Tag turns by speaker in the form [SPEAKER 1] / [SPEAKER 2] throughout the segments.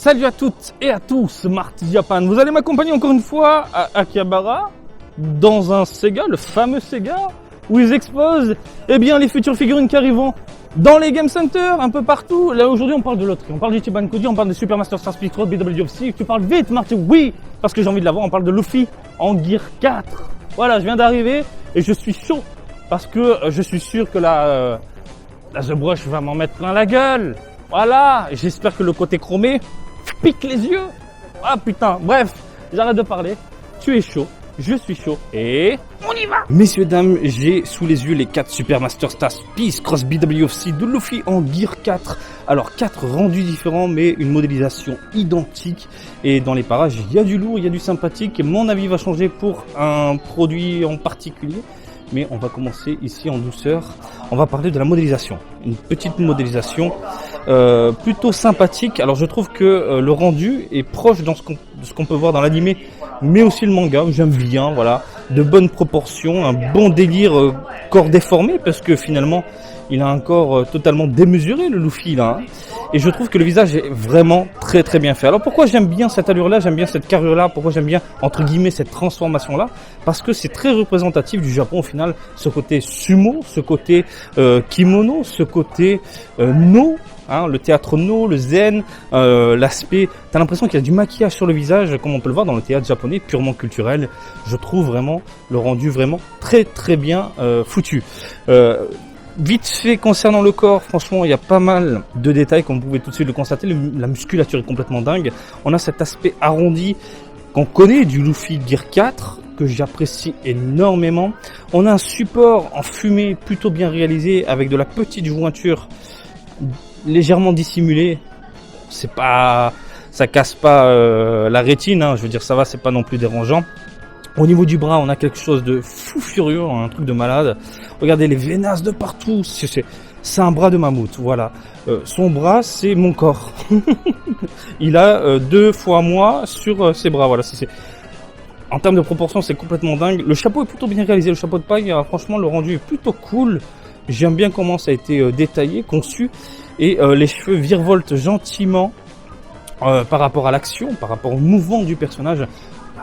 [SPEAKER 1] Salut à toutes et à tous, Marty Japan. Vous allez m'accompagner encore une fois à Akihabara, dans un Sega, le fameux Sega, où ils exposent les futures figurines qui arriveront dans les Game Center, un peu partout. Là aujourd'hui on parle de loterie, on parle du Ichiban Koji, on parle de Super Master Stars Speed Road, BWFC. Tu parles vite Marty, oui, parce que j'ai envie de l'avoir. On parle de Luffy en Gear 4. Voilà, je viens d'arriver et je suis chaud, parce que je suis sûr que la The Brush va m'en mettre plein la gueule. Voilà, j'espère que le côté chromé pique les yeux. Ah putain, bref, j'arrête de parler. Tu es chaud, je suis chaud et on y va. Messieurs, dames, j'ai sous les yeux les 4 Super Master Stars Peace Cross BWFC de Luffy en Gear 4. Alors 4 rendus différents mais une modélisation identique. Et dans les parages, il y a du lourd, il y a du sympathique. Et mon avis va changer pour un produit en particulier. Mais on va commencer ici en douceur. On va parler de la modélisation. Une petite modélisation plutôt sympathique. Alors je trouve que le rendu est proche de ce qu'on peut voir dans l'animé, mais aussi le manga. J'aime bien, voilà, de bonnes proportions, un bon délire corps déformé, parce que finalement il a un corps totalement démesuré, le Luffy là. Hein. Et je trouve que le visage est vraiment très très bien fait. Alors pourquoi j'aime bien cette allure-là, j'aime bien cette carrure-là, pourquoi j'aime bien entre guillemets cette transformation-là? Parce que c'est très représentatif du Japon au final, ce côté sumo, ce côté kimono, ce côté no, hein, le théâtre no, le zen, l'aspect... T'as l'impression qu'il y a du maquillage sur le visage, comme on peut le voir dans le théâtre japonais, purement culturel. Je trouve vraiment le rendu vraiment très très bien foutu. Vite fait concernant le corps, franchement il y a pas mal de détails comme vous pouvez tout de suite le constater, la musculature est complètement dingue. On a cet aspect arrondi qu'on connaît du Luffy Gear 4 que j'apprécie énormément. On a un support en fumée plutôt bien réalisé avec de la petite jointure légèrement dissimulée. C'est pas, ça casse pas la rétine, hein, je veux dire ça va, c'est pas non plus dérangeant. Au niveau du bras, on a quelque chose de fou furieux, un truc de malade. Regardez les vénasses de partout. C'est un bras de mammouth, voilà. Son bras, c'est mon corps. Il a 2 fois moi sur ses bras, voilà. En termes de proportion, c'est complètement dingue. Le chapeau est plutôt bien réalisé, le chapeau de paille. Franchement, le rendu est plutôt cool. J'aime bien comment ça a été détaillé, conçu. Et les cheveux virevoltent gentiment par rapport à l'action, par rapport au mouvement du personnage.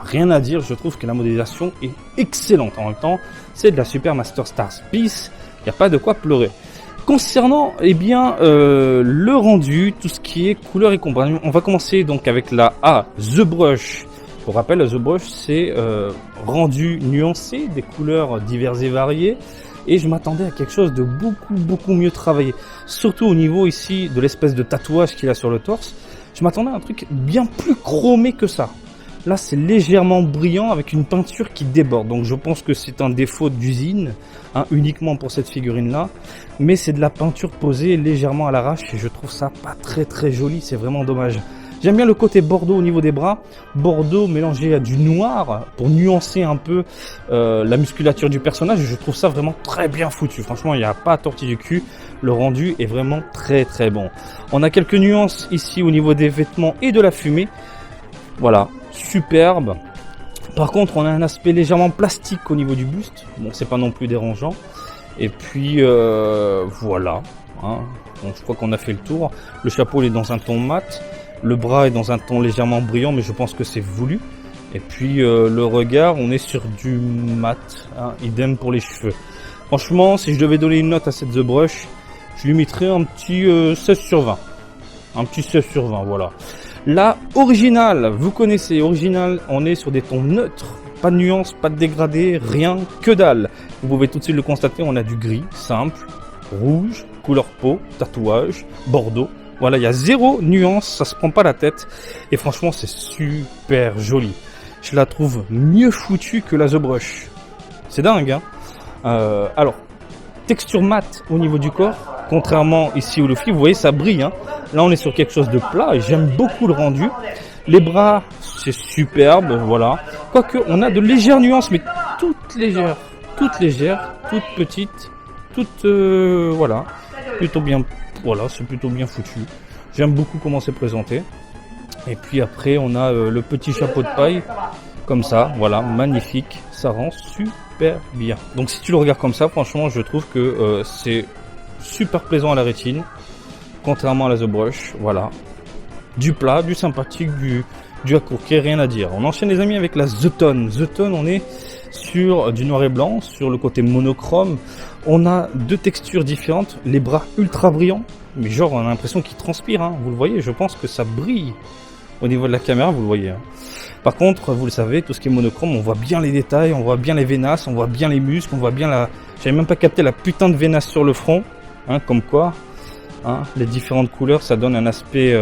[SPEAKER 1] Rien à dire, je trouve que la modélisation est excellente. En même temps, c'est de la Super Master Stars Peace, il n'y a pas de quoi pleurer. Concernant le rendu, tout ce qui est couleur et compagnie, on va commencer donc avec la A, The Brush. Pour rappel, la The Brush, c'est rendu nuancé, des couleurs diverses et variées. Et je m'attendais à quelque chose de beaucoup mieux travaillé. Surtout au niveau ici de l'espèce de tatouage qu'il a sur le torse. Je m'attendais à un truc bien plus chromé que ça. Là, c'est légèrement brillant avec une peinture qui déborde. Donc, je pense que c'est un défaut d'usine, hein, uniquement pour cette figurine-là. Mais c'est de la peinture posée légèrement à l'arrache et je trouve ça pas très joli. C'est vraiment dommage. J'aime bien le côté bordeaux au niveau des bras. Bordeaux mélangé à du noir pour nuancer un peu la musculature du personnage. Je trouve ça vraiment très bien foutu. Franchement, il n'y a pas à tortiller du cul. Le rendu est vraiment très bon. On a quelques nuances ici au niveau des vêtements et de la fumée. Voilà. Superbe. Par contre, on a un aspect légèrement plastique au niveau du buste. Bon, c'est pas non plus dérangeant. Et puis, voilà. Hein. Bon, je crois qu'on a fait le tour. Le chapeau, il est dans un ton mat. Le bras est dans un ton légèrement brillant, mais je pense que c'est voulu. Et puis, le regard, on est sur du mat. Hein. Idem pour les cheveux. Franchement, si je devais donner une note à cette The Brush, je lui mettrais un petit 16 sur 20. Un petit 16 sur 20, voilà. La originale, vous connaissez, original, on est sur des tons neutres, pas de nuances, pas de dégradés, rien, que dalle. Vous pouvez tout de suite le constater, on a du gris, simple, rouge, couleur peau, tatouage, bordeaux. Voilà, il y a 0 nuance, ça se prend pas la tête. Et franchement, c'est super joli. Je la trouve mieux foutue que la The Brush. C'est dingue, hein. Alors, texture mate au niveau du corps. Contrairement ici au Luffy, vous voyez ça brille, hein. Là on est sur quelque chose de plat et j'aime beaucoup le rendu. Les bras, c'est superbe, voilà. Quoique on a de légères nuances, mais toutes légères, toutes petites, toutes voilà, plutôt bien, voilà, c'est plutôt bien foutu. J'aime beaucoup comment c'est présenté. Et puis après on a le petit chapeau de paille, comme ça, voilà, magnifique, ça rend super bien. Donc si tu le regardes comme ça, franchement, je trouve que c'est super plaisant à la rétine, contrairement à la The Brush, voilà. du plat, du sympathique, du à courquet, rien à dire. On enchaîne les amis avec la The Tone. The Tone, on est sur du noir et blanc, sur le côté monochrome. On a deux textures différentes, les bras ultra brillants, mais genre on a l'impression qu'ils transpirent, hein. Vous le voyez, je pense que ça brille au niveau de la caméra, vous le voyez, hein. Par contre, vous le savez, tout ce qui est monochrome, on voit bien les détails, on voit bien les vénasses, on voit bien les muscles, on voit bien la... J'avais même pas capté la putain de vénasse sur le front, hein, comme quoi, hein, les différentes couleurs, ça donne un aspect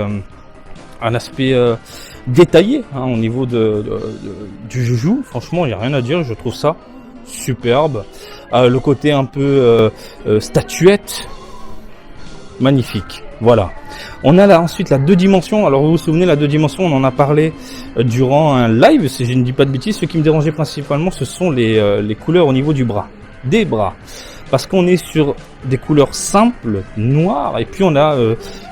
[SPEAKER 1] détaillé, hein, au niveau du joujou. Franchement, il n'y a rien à dire, je trouve ça superbe. Le côté un peu statuette, magnifique. Voilà. On a là ensuite la 2 dimensions. Alors vous vous souvenez, la 2 dimensions, on en a parlé durant un live, si je ne dis pas de bêtises. Ce qui me dérangeait principalement, ce sont les couleurs au niveau du bras, des bras. Parce qu'on est sur des couleurs simples, noires, et puis on a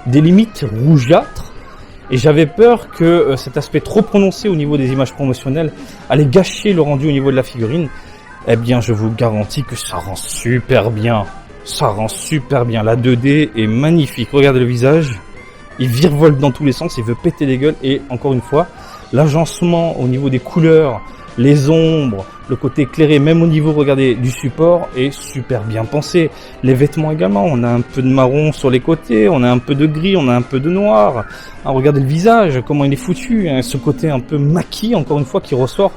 [SPEAKER 1] des limites rougeâtres. Et j'avais peur que cet aspect trop prononcé au niveau des images promotionnelles allait gâcher le rendu au niveau de la figurine. Eh bien, je vous garantis que ça rend super bien. Ça rend super bien. La 2D est magnifique. Regardez le visage. Il virevolte dans tous les sens. Il veut péter les gueules. Et encore une fois, l'agencement au niveau des couleurs, les ombres, le côté éclairé, même au niveau, regardez, du support est super bien pensé. Les vêtements également. On a un peu de marron sur les côtés. On a un peu de gris. On a un peu de noir. Ah, regardez le visage, comment il est foutu. Hein, ce côté un peu maquis, encore une fois, qui ressort.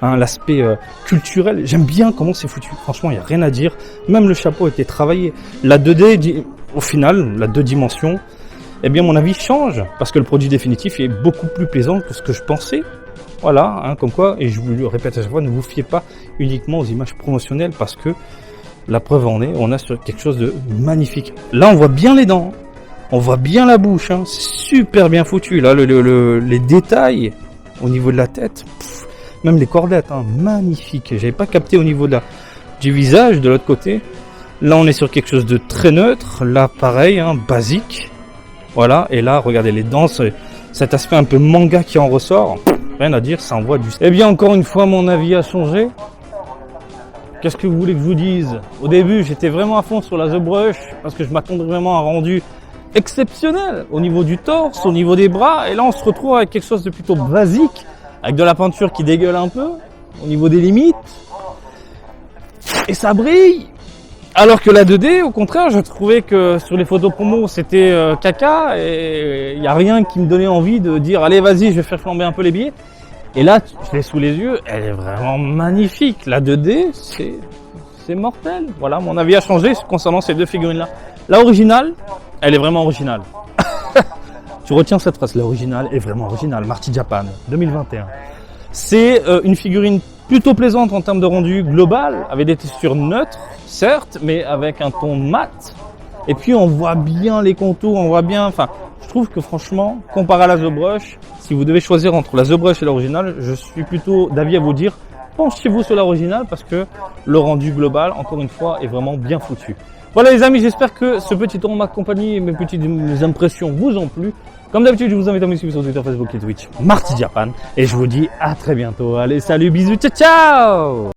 [SPEAKER 1] Hein, l'aspect culturel, j'aime bien comment c'est foutu. Franchement, il n'y a rien à dire. Même le chapeau a été travaillé. La 2D, au final, la 2 dimensions, eh bien, mon avis change. Parce que le produit définitif est beaucoup plus plaisant que ce que je pensais. Voilà, hein, comme quoi, et je vous le répète à chaque fois, ne vous fiez pas uniquement aux images promotionnelles parce que la preuve en est, on a sur quelque chose de magnifique. Là, on voit bien les dents. On voit bien la bouche. Hein, c'est super bien foutu. Là, les détails au niveau de la tête... Même les cordelettes, hein, magnifique. J'avais pas capté au niveau du visage de l'autre côté. Là, on est sur quelque chose de très neutre. Là, pareil, hein, basique. Voilà. Et là, regardez les dents, cet aspect un peu manga qui en ressort. Rien à dire, ça envoie du... Eh bien, encore une fois, mon avis a changé. Qu'est-ce que vous voulez que je vous dise? Au début, j'étais vraiment à fond sur la The Brush parce que je m'attendais vraiment à un rendu exceptionnel au niveau du torse, au niveau des bras. Et là, on se retrouve avec quelque chose de plutôt basique. Avec de la peinture qui dégueule un peu, au niveau des limites. Et ça brille. Alors que la 2D, au contraire, je trouvais que sur les photos promo, c'était caca. Et il n'y a rien qui me donnait envie de dire, allez, vas-y, je vais faire flamber un peu les billets. Et là, je l'ai sous les yeux, elle est vraiment magnifique. La 2D, c'est mortel. Voilà, mon avis a changé concernant ces 2 figurines-là. La originale, elle est vraiment originale. Tu retiens cette phrase, l'original est vraiment original. Marty Japan, 2021. C'est une figurine plutôt plaisante en termes de rendu global, avec des textures neutres, certes, mais avec un ton mat. Et puis on voit bien les contours, on voit bien... Enfin, je trouve que franchement, comparé à la The Brush, si vous devez choisir entre la The Brush et l'original, je suis plutôt d'avis à vous dire, penchez-vous sur l'original parce que le rendu global, encore une fois, est vraiment bien foutu. Voilà les amis, j'espère que ce petit tour m'a accompagné et mes petites impressions vous ont plu. Comme d'habitude, je vous invite à me suivre sur Twitter, Facebook et Twitch, Marty Japan. Et je vous dis à très bientôt. Allez, salut, bisous, ciao ciao!